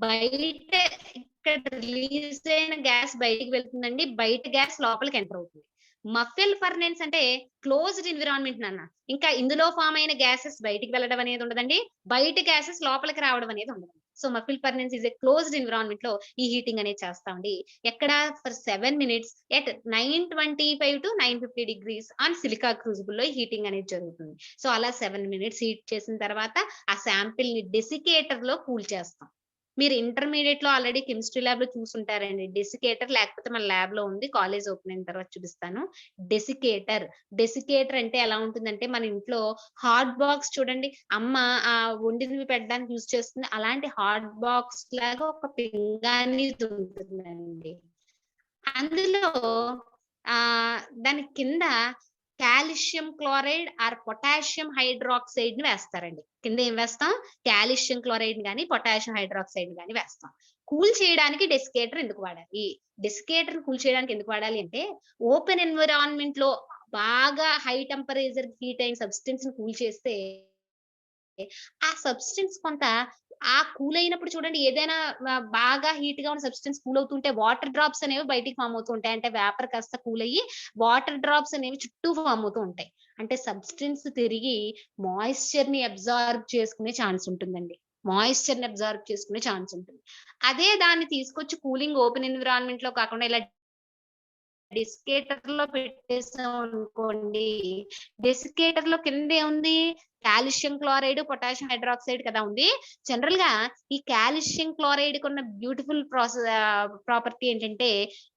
బయట ఇక్కడ రిలీజ్ అయిన గ్యాస్ బయటికి వెళ్తుందండి, బయట గ్యాస్ లోపలికి ఎంటర్ అవుతుంది. మఫిల్ ఫర్నెన్స్ అంటే క్లోజ్డ్ ఎన్విరాన్మెంట్ నాన్న, ఇంకా ఇందులో ఫామ్ అయిన గ్యాసెస్ బయటికి వెళ్ళడం అనేది ఉండదండి, బయట గ్యాసెస్ లోపలికి రావడం అనేది ఉండదు. So muffle furnace is a closed environment లో ఈ హీటింగ్ అనేది చేస్తామండి. ఎక్కడ for 7 minutes at 925 to 950 degrees on silica crucible లో హీటింగ్ అనేది జరుగుతుంది. సో అలా 7 మినిట్స్ హీట్ చేసిన తర్వాత ఆ శాంపిల్ ని డెసికేటర్ లో కూల్ చేస్తాం. మీరు ఇంటర్మీడియట్ లో ఆల్రెడీ కెమిస్ట్రీ ల్యాబ్ లో చూసుంటారండి డెసికేటర్, లేకపోతే మన ల్యాబ్ లో ఉంది, కాలేజ్ ఓపెన్ అయిన తర్వాత చూపిస్తాను. డెసికేటర్ అంటే ఎలా ఉంటుందంటే మన ఇంట్లో హాట్ బాక్స్ చూడండి, అమ్మ ఆ వండినవి పెట్టడానికి యూజ్ చేస్తుంది, అలాంటి హాట్ బాక్స్ లాగా ఒక పింగాణి ఉంటుందండి. అందులో ఆ దాని కింద calcium chloride or potassium hydroxide ని వేస్తారండి. కింద ఏం వేస్తాం, కాల్షియం క్లోరైడ్ గాని పొటాషియం హైడ్రాక్సైడ్ గాని వేస్తాం. కూల్ చేయడానికి డెసికేటర్ ఎందుకు వాడాలి, డెసికేటర్ కూల్ చేయడానికి ఎందుకు వాడాలి అంటే ఓపెన్ ఎన్విరాన్మెంట్ లో బాగా హై టెంపరేచర్ హీట్ అయిన సబ్స్టెన్స్ ని కూల్ చేస్తే ఆ సబ్స్టెన్స్ కొంత ఆ కూల్ అయినప్పుడు చూడండి, ఏదైనా బాగా హీట్ గా ఉన్న సబ్స్టెన్స్ కూల్ అవుతుంటే వాటర్ డ్రాప్స్ అనేవి బయటికి ఫామ్ అవుతూ ఉంటాయి. అంటే వేపర్ కాస్త కూల్ అయ్యి వాటర్ డ్రాప్స్ అనేవి చుట్టూ ఫామ్ అవుతూ ఉంటాయి. అంటే సబ్స్టెన్స్ తిరిగి మాయిశ్చర్ ని అబ్జార్బ్ చేసుకునే ఛాన్స్ ఉంటుందండి, మాయిశ్చర్ ని అబ్జార్బ్ చేసుకునే ఛాన్స్ ఉంటుంది. అదే దాన్ని తీసుకొచ్చి కూలింగ్ ఓపెన్ ఎన్విరాన్మెంట్ లో కాకుండా ఇలా డెసికేటర్ లో పెట్టేసాం అనుకోండి, డెసికేటర్ లో కింద ఏముంది, కాల్షియం క్లోరైడ్ పొటాషియం హైడ్రాక్సైడ్ కదా ఉంది. జనరల్ గా ఈ కాల్షియం క్లోరైడ్ కున్న బ్యూటిఫుల్ ప్రాపర్టీ ఏంటంటే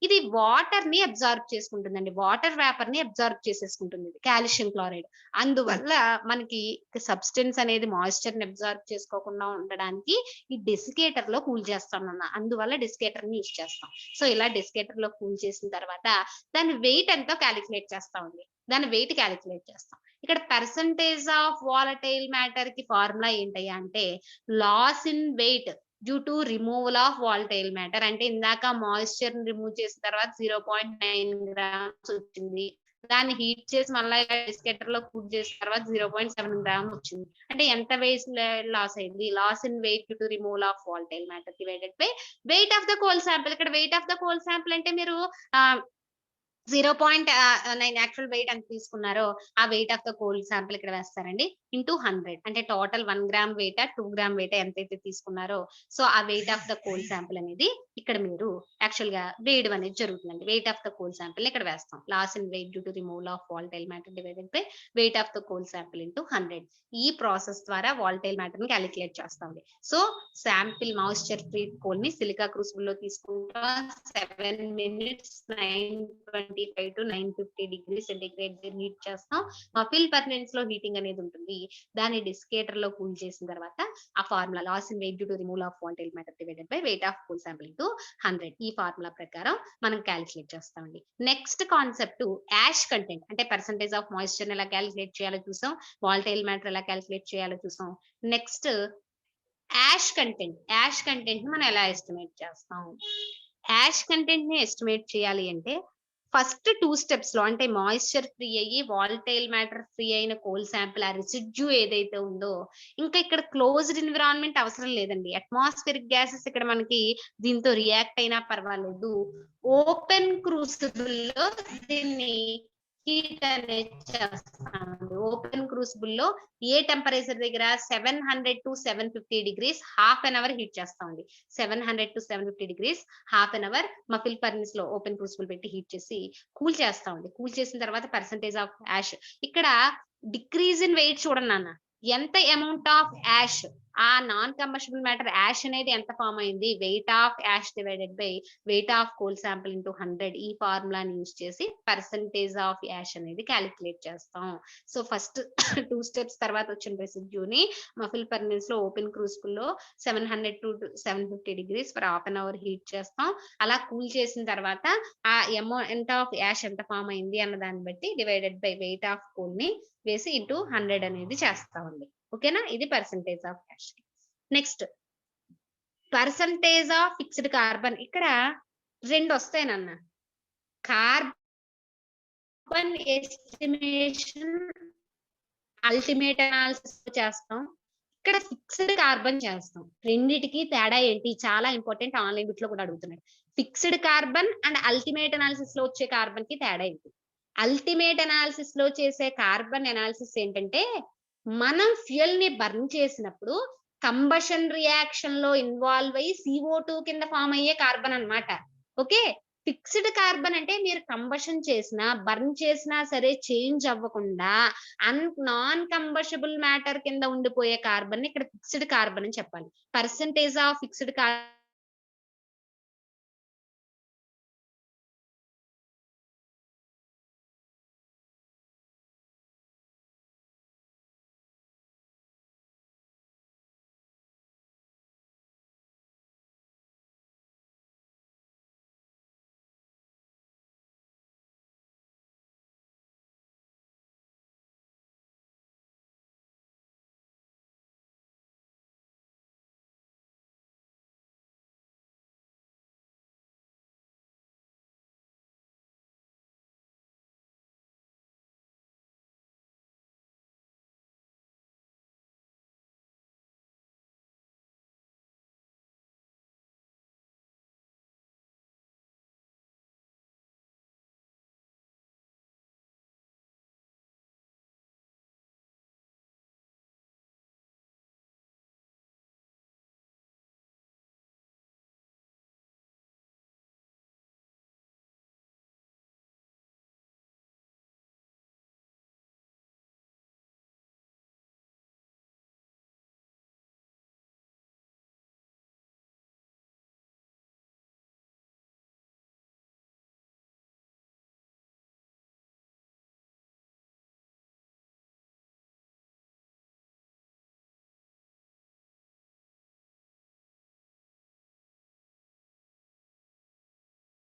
ఇది వాటర్ ని అబ్జార్బ్ చేసుకుంటుందండి, వాటర్ వేపర్ ని అబ్జార్బ్ చేసేసుకుంటుంది కాల్షియం క్లోరైడ్. అందువల్ల మనకి సబ్స్టెన్స్ అనేది మాయిశ్చర్ ని అబ్జార్బ్ చేసుకోకుండా ఉండడానికి ఈ డెసికేటర్ లో కూల్ చేస్తాం అన్న, అందువల్ల డెసికేటర్ ని యూజ్ చేస్తాం. సో ఇలా డెసికేటర్ లో కూల్ చేసిన తర్వాత దాని వెయిట్ ఎంతో క్యాలిక్యులేట్ చేస్తామండి, దాని వెయిట్ క్యాలిక్యులేట్ చేస్తాం. ఇక్కడ పర్సంటేజ్ ఆఫ్ వాలటైల్ మ్యాటర్ కి ఫార్ములా ఏంటయ్యా అంటే loss in weight due to removal of volatile matter. అంటే ఇందాక మాయిశ్చర్ ని రిమూవ్ చేసిన తర్వాత 0.9 గ్రామ్స్ వచ్చింది, దాన్ని హీట్ చేసి మళ్ళీ డెసికేటర్ లో కూల్ చేసిన తర్వాత 0.7 గ్రామ్ వచ్చింది. అంటే ఎంత వెయిట్ లాస్ అయింది, loss in weight due to removal of volatile matter divided by weight of the coal sample. ఇక్కడ weight of the coal sample అంటే మీరు 0.9 యాక్చువల్ వెయిట్ ఎంత తీసుకున్నారో ఆ weight of the coal sample ఇక్కడ వేస్తారండి ఇంటూ 100. అంటే total 1 gram weight 2 gram weight ఎంతైతే తీసుకున్నారో సో ఆ weight of the coal sample అనేది ఇక్కడ మీరు యాక్చువల్ గా వేయడం అనేది జరుగుతుందండి. Weight of the coal sample ఇక్కడ వేస్తాం. Loss in weight due to removal of volatile matter divided by weight of the coal sample into 100. ఈ ప్రాసెస్ ద్వారా వాలటైల్ మ్యాటర్ ని క్యాలిక్యులేట్ చేస్తామండి. So sample moisture free coal ని silica crucible లో తీసుకుంటాం. 7 minutes 925 to 950 degree centigrade heat చేస్తాం. Muffle furnace లో heating అనేది ఉంటుంది. దాన్ని డెసికేటర్ లో కూల్ చేసిన తర్వాత ఆ formula loss in weight due to removal of volatile matter divided by weight of coal sample into 100. ఈ ఫార్ములా ప్రకారం మనం క్యాలిక్యులేట్ చేస్తామండి. నెక్స్ట్ కాన్సెప్ట్ యాష్ కంటెంట్ అంటే పర్సంటేజ్ ఆఫ్ మాయిశ్చర్ ఎలా క్యాలిక్యులేట్ చేయాలో చూసాం, వాలటైల్ మ్యాటర్ ఎలా క్యాలిక్యులేట్ చేయాలో చూసాం. నెక్స్ట్ యాష్ కంటెంట్ ని మనం ఎలా ఎస్టిమేట్ చేస్తాం? యాష్ కంటెంట్ ని ఎస్టిమేట్ చేయాలి అంటే ఫస్ట్ 2 స్టెప్స్ లో అంటే మాయిశ్చర్ ఫ్రీ అయ్యి వాలటైల్ మ్యాటర్ ఫ్రీ అయిన కోల్ శాంపిల్ ఆ రెసిడ్యూ ఏదైతే ఉందో ఇంకా ఇక్కడ క్లోజ్డ్ ఎన్విరాన్మెంట్ అవసరం లేదండి. అట్మాస్ఫియరిక్ గ్యాసెస్ ఇక్కడ మనకి దీంతో రియాక్ట్ అయినా పర్వాలేదు. ఓపెన్ క్రూసిబుల్ లో దీన్ని హీట్ అనేది చేస్తామండి. ఓపెన్ క్రూసిబుల్ లో ఏ టెంపరేచర్ దగ్గర 700 to 750 degrees half an hour heat చేస్తామండి. 700 to 750 degrees half an hour muffle furnace లో ఓపెన్ క్రూసిబుల్ పెట్టి హీట్ చేసి కూల్ చేస్తామండి. కూల్ చేసిన తర్వాత పర్సంటేజ్ ఆఫ్ యాష్ ఇక్కడ డిక్రీజ్ ఇన్ వెయిట్ చూడండి నాన్న. ఎంత అమౌంట్ ఆఫ్ యాష్ ఆ నాన్ కంబషబుల్ మ్యాటర్ యాష్ అనేది ఎంత ఫామ్ అయింది? Weight of ash divided by weight of coal sample into 100 ఈ ఫార్ములాని యూజ్ చేసి పర్సంటేజ్ ఆఫ్ యాష్ అనేది క్యాలిక్యులేట్ చేస్తాం. సో ఫస్ట్ 2 స్టెప్స్ తర్వాత వచ్చిన రెసిడ్యూని మఫిల్ ఫర్నెస్ లో ఓపెన్ క్రూసిబుల్ లో 700 to 750 degrees for half an hour heat చేస్తాం. అలా కూల్ చేసిన తర్వాత ఆ అమౌంట్ ఆఫ్ యాష్ ఎంత ఫామ్ అయింది అన్న దాన్ని బట్టి divided by weight of coal ని వేసి ఇంటూ 100 అనేది చేస్తామండి. ఓకేనా? ఇది percentage of ash. Next percentage of fixed carbon. ఇక్కడ 2 వస్తాయి నాన్న. కార్బన్ ఎస్టిమేషన్ అల్టిమేట్ అనాలిసిస్ చేస్తాం. ఇక్కడ ఫిక్స్డ్ కార్బన్ చేస్తాం. రెండిటికి తేడా ఏంటి? చాలా ఇంపార్టెంట్. ఆన్లైన్ బిట్ లో కూడా అడుగుతున్నాడు. Fixed carbon and ultimate analysis లో వచ్చే కార్బన్ కి తేడా ఏంటి? అల్టిమేట్ అనాలిసిస్ లో చేసే కార్బన్ అనాలిసిస్ ఏంటంటే మనం ఫ్యూయల్ ని బర్న్ చేసినప్పుడు కంబషన్ రియాక్షన్ లో ఇన్వాల్వ్ అయ్యి CO2 కింద ఫామ్ అయ్యే కార్బన్ అన్నమాట. ఓకే. ఫిక్స్డ్ కార్బన్ అంటే మీరు కంబషన్ చేసినా బర్న్ చేసినా సరే చేంజ్ అవ్వకుండా నాన్ కంబషబుల్ మ్యాటర్ కింద ఉండిపోయే కార్బన్ ఇక్కడ ఫిక్స్డ్ కార్బన్ అని చెప్పాలి. Percentage of fixed carbon